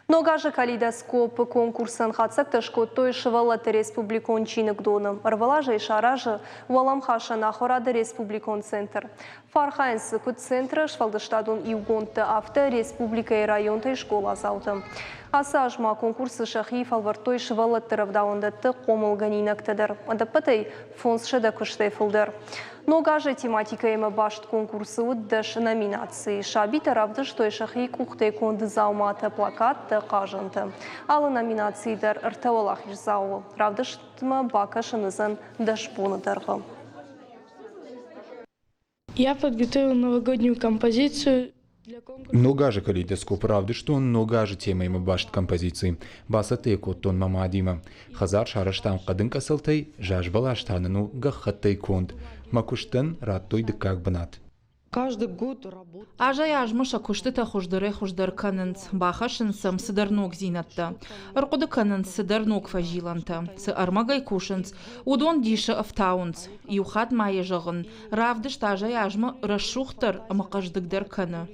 Нога же калейдоскоп конкурсын хатсак тышко той шывалаты республикон чиник доны. Рвала же и шара же валам хаша нахорады республикон центр. Фархайнс кут центр швалдыштадун иугонты авто республика и районты школа зауты. Асажма конкурсы шахи фалвартой шывалаты равдаондаты комылганинактыдыр. Адапытай фонс шеда кыштайфылдыр. Нога же тематика ема башт конкурсы уддыш номинации. Шабита равдыш той шахи кухтай конды зауматы плакат кажанты. Алы номинации дар ыртавалах жзау. Равдыш тма бака шынызын дашпуны дарғы. Я подготовил новогоднюю композицию для конкурса. Нога же калейдоскоп, правда, что нога же тема ема башт композиции. Баса тейко тон мамадима. Хазар шараштан кадын касылтай, жаж балаштаныну гахаттай конд. Макуштан раттой дыкак банат. Каждый год работаю. Ажа яжмыша куштыта хуждар канынц, бахашынсым сыдарнок зинатта. Аркуды канынц сыдарнок фажиланта. Сы армагай кушынц, удон диша автаунц. Юхат майя жағын. Равдыш тажа яжмы расшухтар амакаждыгдар каны.